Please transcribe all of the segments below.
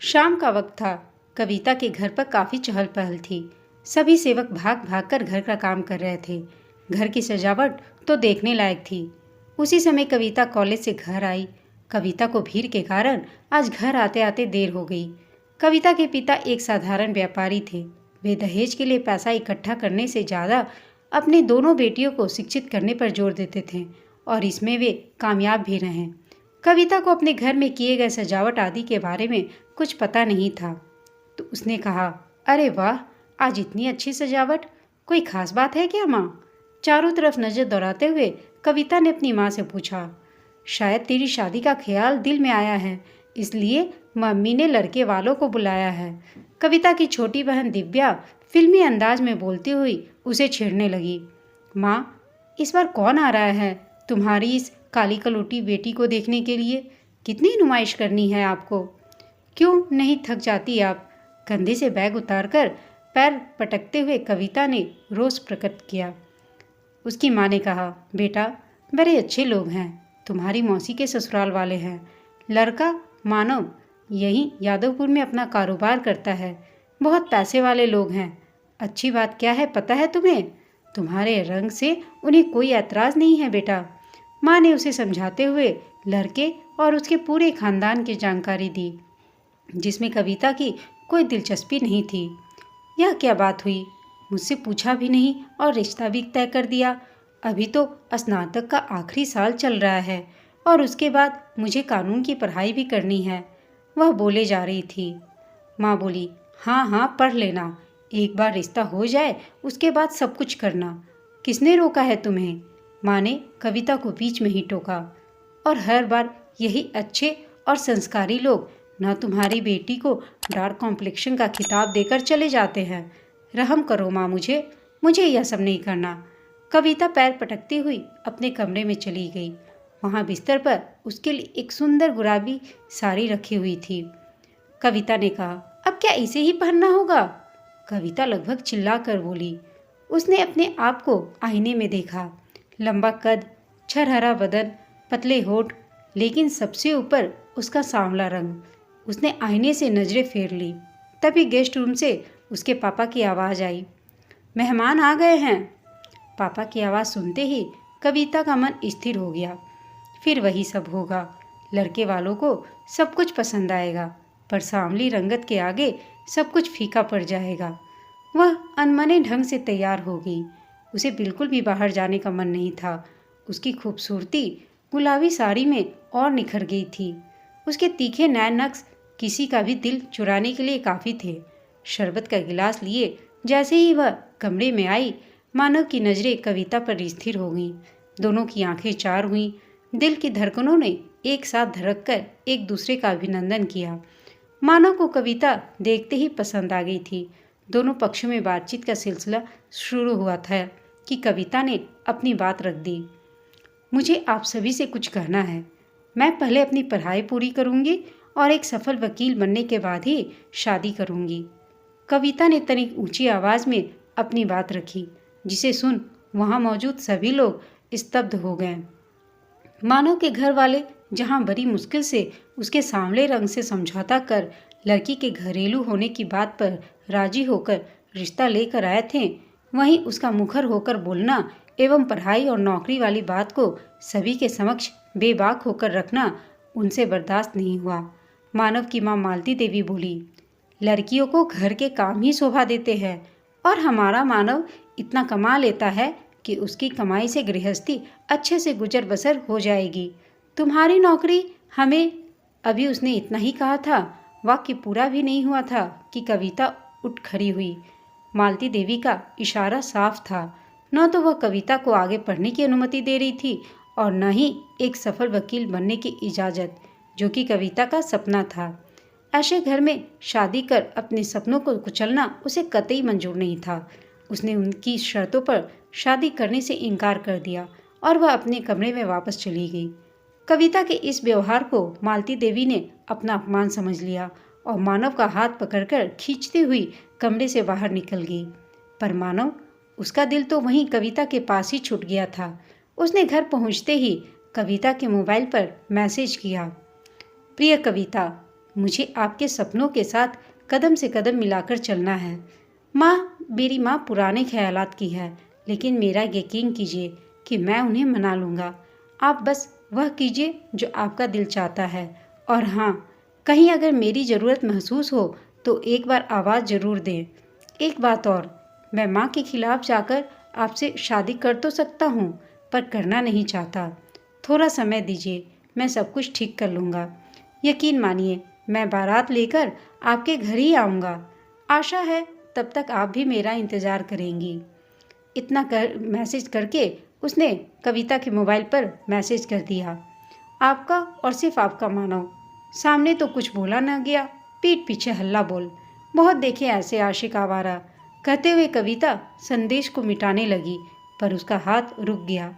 शाम का वक्त था। कविता के घर पर काफी चहल पहल थी। सभी सेवक भाग भाग कर घर का काम कर रहे थे। घर की सजावट तो देखने लायक थी। उसी समय कविता कॉलेज से घर आई। कविता को भीड़ के कारण आज घर आते आते देर हो गई। कविता के पिता एक साधारण व्यापारी थे। वे दहेज के लिए पैसा इकट्ठा करने से ज़्यादा अपनी दोनों बेटियों को शिक्षित करने पर जोर देते थे और इसमें वे कामयाब भी रहे। कविता को अपने घर में किए गए सजावट आदि के बारे में कुछ पता नहीं था, तो उसने कहा, अरे वाह, आज इतनी अच्छी सजावट, कोई खास बात है क्या माँ? चारों तरफ नजर दौड़ाते हुए कविता ने अपनी माँ से पूछा। शायद तेरी शादी का ख्याल दिल में आया है, इसलिए मम्मी ने लड़के वालों को बुलाया है। कविता की छोटी बहन दिव्या फिल्मी अंदाज में बोलती हुई उसे छेड़ने लगी। माँ, इस बार कौन आ रहा है तुम्हारी इस काली कलूटी बेटी को देखने के लिए? कितनी नुमाइश करनी है आपको? क्यों नहीं थक जाती आप? कंधे से बैग उतारकर पैर पटकते हुए कविता ने रोष प्रकट किया। उसकी माँ ने कहा, बेटा, बड़े अच्छे लोग हैं, तुम्हारी मौसी के ससुराल वाले हैं। लड़का मानव यहीं यादवपुर में अपना कारोबार करता है, बहुत पैसे वाले लोग हैं। अच्छी बात क्या है पता है तुम्हें? तुम्हारे रंग से उन्हें कोई ऐतराज़ नहीं है बेटा। माँ ने उसे समझाते हुए लड़के और उसके पूरे खानदान की जानकारी दी, जिसमें कविता की कोई दिलचस्पी नहीं थी। यह क्या बात हुई? मुझसे पूछा भी नहीं और रिश्ता भी तय कर दिया। अभी तो स्नातक का आखिरी साल चल रहा है और उसके बाद मुझे कानून की पढ़ाई भी करनी है, वह बोले जा रही थी। माँ बोली, हाँ हाँ, पढ़ लेना, एक बार रिश्ता हो जाए उसके बाद सब कुछ करना। किसने रोका है तुम्हें? माँ ने कविता को बीच में ही टोका। और हर बार यही अच्छे और संस्कारी लोग न तुम्हारी बेटी को डार्क कॉम्प्लेक्शन का खिताब देकर चले जाते हैं। रहम करो माँ, मुझे यह सब नहीं करना। कविता पैर पटकती हुई अपने कमरे में चली गई। वहाँ बिस्तर पर उसके लिए एक सुंदर गुलाबी साड़ी रखी हुई थी। कविता ने कहा, अब क्या इसे ही पहनना होगा? कविता लगभग चिल्लाकर बोली। उसने अपने आप को आईने में देखा। लंबा कद, छरहरा बदन, पतले होठ, लेकिन सबसे ऊपर उसका सांवला रंग। उसने आईने से नजरें फेर ली। तभी गेस्ट रूम से उसके पापा की आवाज़ आई, मेहमान आ गए हैं। पापा की आवाज़ सुनते ही कविता का मन स्थिर हो गया। फिर वही सब होगा, लड़के वालों को सब कुछ पसंद आएगा, पर सांवली रंगत के आगे सब कुछ फीका पड़ जाएगा। वह अनमने ढंग से तैयार हो गई। उसे बिल्कुल भी बाहर जाने का मन नहीं था। उसकी खूबसूरती गुलाबी साड़ी में और निखर गई थी। उसके तीखे नैन नक्श किसी का भी दिल चुराने के लिए काफ़ी थे। शरबत का गिलास लिए जैसे ही वह कमरे में आई, मानव की नज़रें कविता पर स्थिर हो गईं। दोनों की आंखें चार हुईं। दिल की धड़कनों ने एक साथ धड़क कर एक दूसरे का अभिनंदन किया। मानव को कविता देखते ही पसंद आ गई थी। दोनों पक्षों में बातचीत का सिलसिला शुरू हुआ था कि कविता ने अपनी बात रख दी। मुझे आप सभी से कुछ कहना है। मैं पहले अपनी पढ़ाई पूरी करूंगी और एक सफल वकील बनने के बाद ही शादी करूंगी। कविता ने तनिक ऊंची आवाज़ में अपनी बात रखी, जिसे सुन वहाँ मौजूद सभी लोग स्तब्ध हो गए। मानव के घर वाले जहाँ बड़ी मुश्किल से उसके सांवले रंग से समझौता कर लड़की के घरेलू होने की बात पर राजी होकर रिश्ता लेकर आए थे, वहीं उसका मुखर होकर बोलना एवं पढ़ाई और नौकरी वाली बात को सभी के समक्ष बेबाक होकर रखना उनसे बर्दाश्त नहीं हुआ। मानव की माँ मालती देवी बोली, लड़कियों को घर के काम ही शोभा देते हैं और हमारा मानव इतना कमा लेता है कि उसकी कमाई से गृहस्थी अच्छे से गुजर बसर हो जाएगी। तुम्हारी नौकरी हमें, अभी उसने इतना ही कहा था, वाक्य पूरा भी नहीं हुआ था कि कविता उठ खड़ी हुई। मालती देवी का इशारा साफ था। न तो वह कविता को आगे पढ़ने की अनुमति दे रही थी और न ही एक सफल वकील बनने की इजाज़त, जो कि कविता का सपना था। ऐसे घर में शादी कर अपने सपनों को कुचलना उसे कतई मंजूर नहीं था। उसने उनकी शर्तों पर शादी करने से इनकार कर दिया और वह अपने कमरे में वापस चली गई। कविता के इस व्यवहार को मालती देवी ने अपना अपमान समझ लिया और मानव का हाथ पकड़कर खींचती हुई कमरे से बाहर निकल गई। पर मानव, उसका दिल तो वहीं कविता के पास ही छूट गया था। उसने घर पहुंचते ही कविता के मोबाइल पर मैसेज किया, प्रिय कविता, मुझे आपके सपनों के साथ कदम से कदम मिलाकर चलना है। मेरी माँ पुराने ख्यालात की है, लेकिन मेरा यकीन कीजिए कि मैं उन्हें मना लूँगा। आप बस वह कीजिए जो आपका दिल चाहता है। और हाँ, कहीं अगर मेरी ज़रूरत महसूस हो तो एक बार आवाज़ ज़रूर दें। एक बात और, मैं माँ के खिलाफ जाकर आपसे शादी कर तो सकता हूँ, पर करना नहीं चाहता। थोड़ा समय दीजिए, मैं सब कुछ ठीक कर लूँगा। यकीन मानिए, मैं बारात लेकर आपके घर ही आऊँगा। आशा है तब तक आप भी मेरा इंतज़ार करेंगी। इतना कर मैसेज करके उसने कविता के मोबाइल पर मैसेज कर दिया। आपका और सिर्फ आपका मानव। सामने तो कुछ बोला न गया, पीठ पीछे हल्ला बोल। बहुत देखे ऐसे आशिक आवारा। कहते हुए कविता संदेश को मिटाने लगी, पर उसका हाथ रुक गया।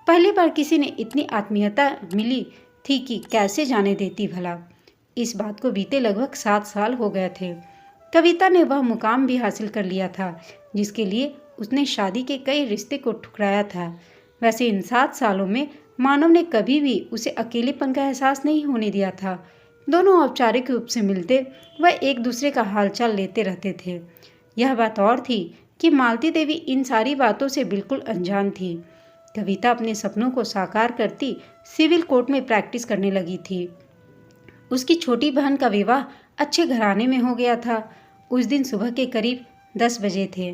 पहली बार किसी ने इतनी आत्मीयता मिली थी कि कैसे जाने देती भला। इस बात को बीते लगभग 7 साल हो गए थे। कविता ने वह मुकाम भी हासिल कर लिया था जिसके लिए उसने शादी के कई रिश्ते को ठुकराया था। वैसे इन 7 सालों में मानव ने कभी भी उसे अकेलेपन का एहसास नहीं होने दिया था। दोनों औपचारिक रूप से मिलते व एक दूसरे का हालचाल लेते रहते थे। यह बात और थी कि मालती देवी इन सारी बातों से बिल्कुल अनजान थी। कविता अपने सपनों को साकार करती सिविल कोर्ट में प्रैक्टिस करने लगी थी। उसकी छोटी बहन का विवाह अच्छे घराने में हो गया था। उस दिन सुबह के करीब 10 बजे थे।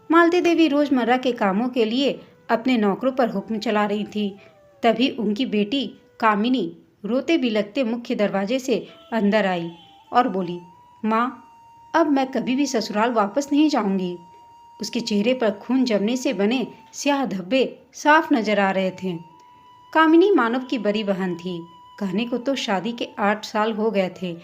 मालती देवी रोजमर्रा के कामों के लिए अपने नौकरों पर हुक्म चला रही थी। तभी उनकी बेटी कामिनी रोते बिलखते मुख्य दरवाजे से अंदर आई और बोली, माँ, अब मैं कभी भी ससुराल वापस नहीं जाऊंगी। उसके चेहरे पर खून जमने से बने स्याह धब्बे साफ नजर आ रहे थे। कामिनी मानव की बड़ी बहन थी। कहने को तो शादी के 8 साल हो गए थे,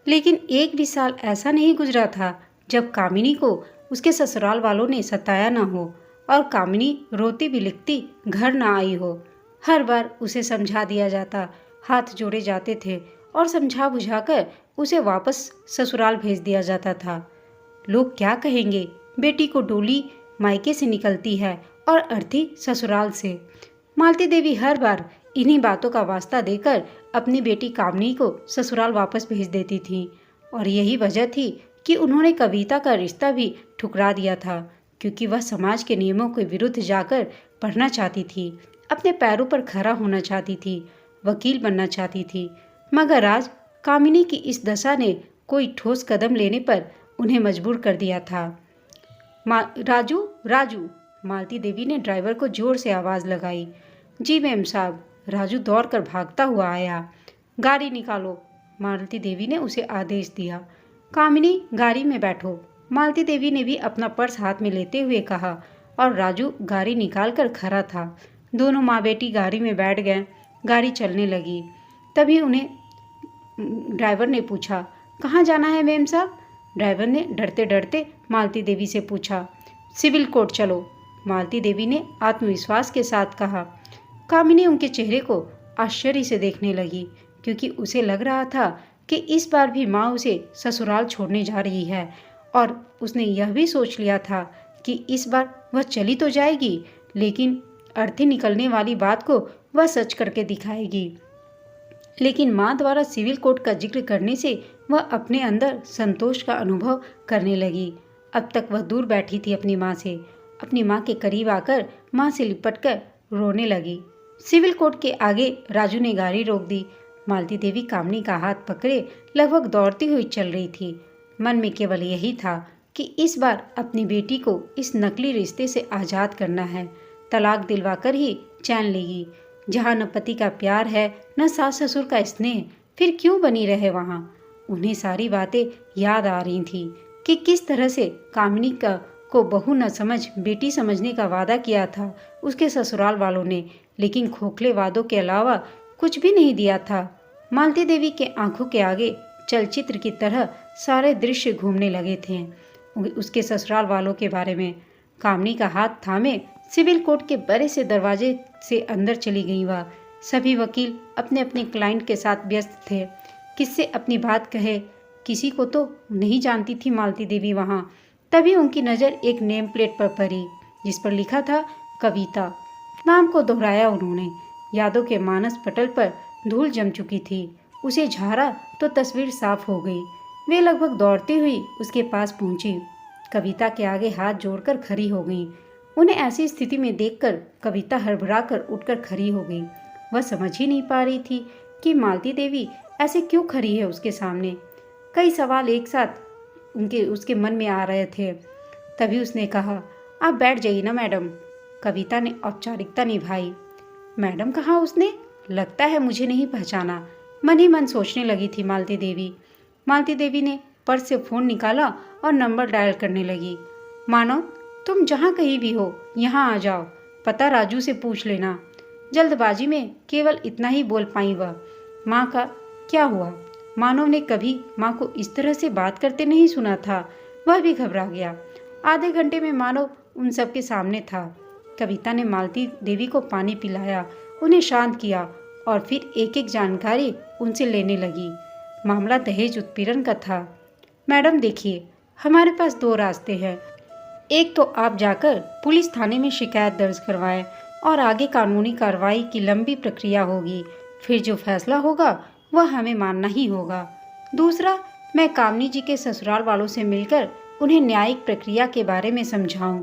लेकिन एक भी साल ऐसा नहीं गुजरा था जब कामिनी को उसके ससुराल वालों ने सताया ना हो और कामिनी रोती बिलखती घर ना आई हो। हर बार उसे समझा दिया जाता, हाथ जोड़े जाते थे और समझा बुझाकर उसे वापस ससुराल भेज दिया जाता था। लोग क्या कहेंगे, बेटी को डोली मायके से निकलती है और अर्थी ससुराल से। मालती देवी हर बार इन्हीं बातों का वास्ता देकर अपनी बेटी कामनी को ससुराल वापस भेज देती थी और यही वजह थी कि उन्होंने कविता का रिश्ता भी ठुकरा दिया था, क्योंकि वह समाज के नियमों के विरुद्ध जाकर पढ़ना चाहती थी, अपने पैरों पर खड़ा होना चाहती थी, वकील बनना चाहती थी। मगर आज कामिनी की इस दशा ने कोई ठोस कदम लेने पर उन्हें मजबूर कर दिया था। राजू, राजू, मालती देवी ने ड्राइवर को जोर से आवाज़ लगाई। जी मैम साहब। राजू दौड़कर भागता हुआ आया। गाड़ी निकालो, मालती देवी ने उसे आदेश दिया। कामिनी, गाड़ी में बैठो, मालती देवी ने भी अपना पर्स हाथ में लेते हुए कहा और राजू गाड़ी निकालकर खड़ा था। दोनों माँ बेटी गाड़ी में बैठ गए। गाड़ी चलने लगी। तभी उन्हें ड्राइवर ने पूछा, कहाँ जाना है मैम साहब? ड्राइवर ने डरते डरते मालती देवी से पूछा। सिविल कोर्ट चलो, मालती देवी ने आत्मविश्वास के साथ कहा। कामिनी उनके चेहरे को आश्चर्य से देखने लगी, क्योंकि उसे लग रहा था कि इस बार भी माँ उसे ससुराल छोड़ने जा रही है और उसने यह भी सोच लिया था कि इस बार वह चली तो जाएगी, लेकिन अर्थी निकलने वाली बात को वह सच करके दिखाएगी। लेकिन माँ द्वारा सिविल कोर्ट का जिक्र करने से वह अपने अंदर संतोष का अनुभव करने लगी। अब तक वह दूर बैठी थी अपनी माँ से। अपनी माँ के करीब आकर माँ से लिपटकर रोने लगी। सिविल कोर्ट के आगे राजू ने गाड़ी रोक दी। मालती देवी कामिनी का हाथ पकड़े लगभग दौड़ती हुई चल रही थी। मन में केवल यही था कि इस बार अपनी बेटी को इस नकली रिश्ते से आज़ाद करना है। तलाक दिलवाकर ही चैन लेगी। जहाँ न पति का प्यार है न सास ससुर का स्नेह, फिर क्यों बनी रहे वहाँ। उन्हें सारी बातें याद आ रही थी कि किस तरह से कामिनी को बहू न समझ बेटी समझने का वादा किया था उसके ससुराल वालों ने, लेकिन खोखले वादों के अलावा कुछ भी नहीं दिया था। मालती देवी के आंखों के आगे चलचित्र की तरह सारे दृश्य घूमने लगे थे उसके ससुराल वालों के बारे में। कामिनी का हाथ थामे सिविल कोर्ट के बड़े से दरवाजे से अंदर चली गई। वह सभी वकील अपने अपने क्लाइंट के साथ व्यस्त थे। किससे अपनी बात कहे, किसी को तो नहीं जानती थी मालती देवी वहाँ। तभी उनकी नज़र एक नेम प्लेट पर पड़ी जिस पर लिखा था कविता। नाम को दोहराया उन्होंने। यादों के मानस पटल पर धूल जम चुकी थी। उसे झाड़ा तो तस्वीर साफ हो गई। वे लगभग दौड़ती हुई उसके पास पहुंची। कविता के आगे हाथ जोड़कर खड़ी हो गई। उन्हें ऐसी स्थिति में देखकर कविता हड़बड़ा कर उठकर खड़ी हो गई। वह समझ ही नहीं पा रही थी कि मालती देवी ऐसे क्यों खड़ी है उसके सामने। कई सवाल एक साथ उसके मन में आ रहे थे। तभी उसने कहा, आप बैठ जाइए ना मैडम। कविता ने औपचारिकता निभाई। मैडम कहा उसने? लगता है मुझे नहीं पहचाना, मन ही मन सोचने लगी थी मालती देवी। मालती देवी ने पर्स से फ़ोन निकाला और नंबर डायल करने लगी। मानो तुम जहाँ कहीं भी हो यहाँ आ जाओ, पता राजू से पूछ लेना। जल्दबाजी में केवल इतना ही बोल पाई वह। माँ का क्या हुआ? मानव ने कभी माँ को इस तरह से बात करते नहीं सुना था। वह भी घबरा गया। आधे घंटे में मानव उन सबके सामने था। कविता ने मालती देवी को पानी पिलाया, उन्हें शांत किया और फिर एक एक जानकारी उनसे लेने लगी। मामला दहेज उत्पीड़न का था। मैडम देखिए, हमारे पास 2 रास्ते हैं। एक तो आप जाकर पुलिस थाने में शिकायत दर्ज करवाएं और आगे कानूनी कार्रवाई की लंबी प्रक्रिया होगी। फिर जो फैसला होगा वह हमें मानना ही होगा। दूसरा, मैं कामनी जी के ससुराल वालों से मिलकर उन्हें न्यायिक प्रक्रिया के बारे में समझाऊं,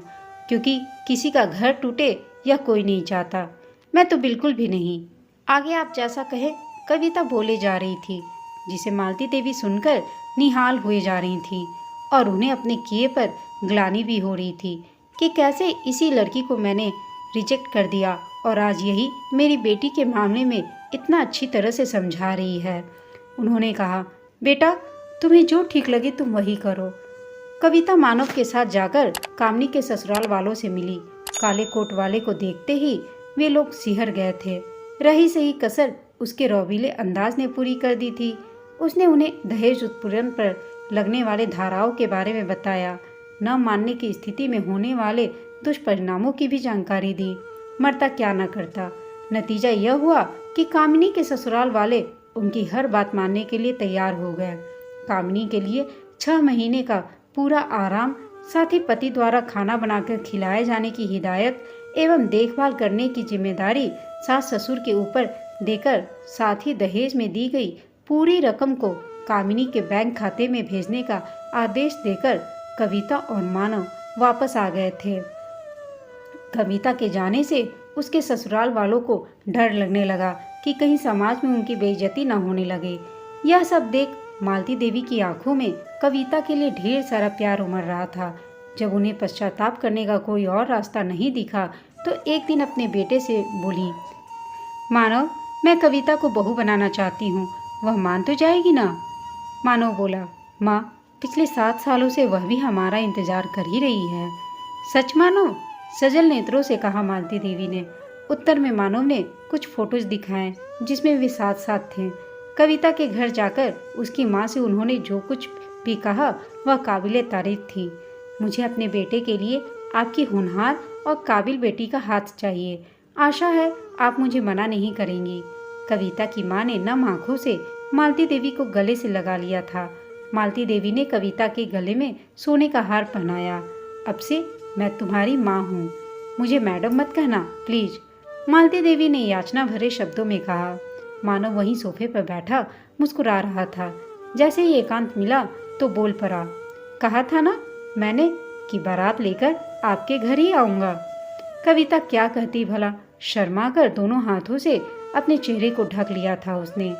क्योंकि किसी का घर टूटे यह कोई नहीं चाहता। मैं तो बिल्कुल भी नहीं। आगे आप जैसा कहें, कविता बोले जा रही थी, जिसे मालती देवी सुनकर निहाल हुए जा रही थी और उन्हें अपने किए पर ग्लानि भी हो रही थी कि कैसे इसी लड़की को मैंने रिजेक्ट कर दिया और आज यही मेरी बेटी के मामले में इतना अच्छी तरह से समझा रही है। उन्होंने कहा, बेटा तुम्हें जो ठीक लगे तुम वही करो। कविता मानव के साथ जाकर कामनी के ससुराल वालों से मिली। काले कोट वाले को देखते ही वे लोग सिहर गए थे। रही सही कसर उसके रौबीले अंदाज ने पूरी कर दी थी। उसने उन्हें दहेज उत्पीड़न पर लगने वाले धाराओं के बारे में बताया, न मानने की स्थिति में होने वाले दुष्परिणामों की भी जानकारी दी। मरता क्या न करता। नतीजा यह हुआ कि कामिनी के ससुराल वाले उनकी हर बात मानने के लिए तैयार हो गए। कामिनी के लिए 6 महीने का पूरा आराम, साथ ही पति द्वारा खाना बनाकर खिलाए जाने की हिदायत एवं देखभाल करने की जिम्मेदारी सास ससुर के ऊपर देकर, साथ ही दहेज में दी गई पूरी रकम को कामिनी के बैंक खाते में भेजने का आदेश देकर कविता और मानव वापस आ गए थे। कविता के जाने से उसके ससुराल वालों को डर लगने लगा कि कहीं समाज में उनकी बेइज्जती न होने लगे। यह सब देख मालती देवी की आंखों में कविता के लिए ढेर सारा प्यार उमड़ रहा था। जब उन्हें पश्चाताप करने का कोई और रास्ता नहीं दिखा तो एक दिन अपने बेटे से बोली, मानव मैं कविता को बहू बनाना चाहती हूँ, वह मान तो जाएगी ना? मानव बोला, माँ पिछले 7 सालों से वह भी हमारा इंतजार कर ही रही है। सच मानव? सजल नेत्रों से कहा मालती देवी ने। उत्तर में मानव ने कुछ फोटोज दिखाए जिसमें वे साथ साथ थे। कविता के घर जाकर उसकी माँ से उन्होंने जो कुछ भी कहा वह काबिले तारीफ थी। मुझे अपने बेटे के लिए आपकी होनहार और काबिल बेटी का हाथ चाहिए। आशा है आप मुझे मना नहीं करेंगी। कविता की माँ ने नम आंखों से मालती देवी को गले से लगा लिया था। मालती देवी ने कविता के गले में सोने का हार पहनाया। अब से मैं तुम्हारी माँ हूँ, मुझे मैडम मत कहना प्लीज, मालती देवी ने याचना भरे शब्दों में कहा। मानव वहीं सोफे पर बैठा मुस्कुरा रहा था। जैसे ही एकांत मिला तो बोल पड़ा, कहा था ना मैंने कि बारात लेकर आपके घर ही आऊँगा। कविता क्या कहती भला, शर्मा कर दोनों हाथों से अपने चेहरे को ढक लिया था उसने।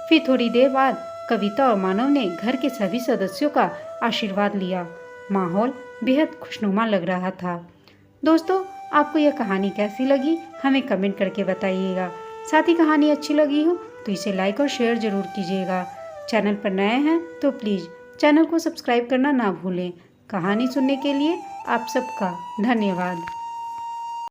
फिर थोड़ी देर बाद कविता और मानव ने घर के सभी सदस्यों का आशीर्वाद लिया। माहौल बेहद खुशनुमा लग रहा था। दोस्तों, आपको यह कहानी कैसी लगी हमें कमेंट करके बताइएगा। साथ ही कहानी अच्छी लगी हो तो इसे लाइक और शेयर जरूर कीजिएगा। चैनल पर नए हैं तो प्लीज़ चैनल को सब्सक्राइब करना ना भूलें। कहानी सुनने के लिए आप सबका धन्यवाद।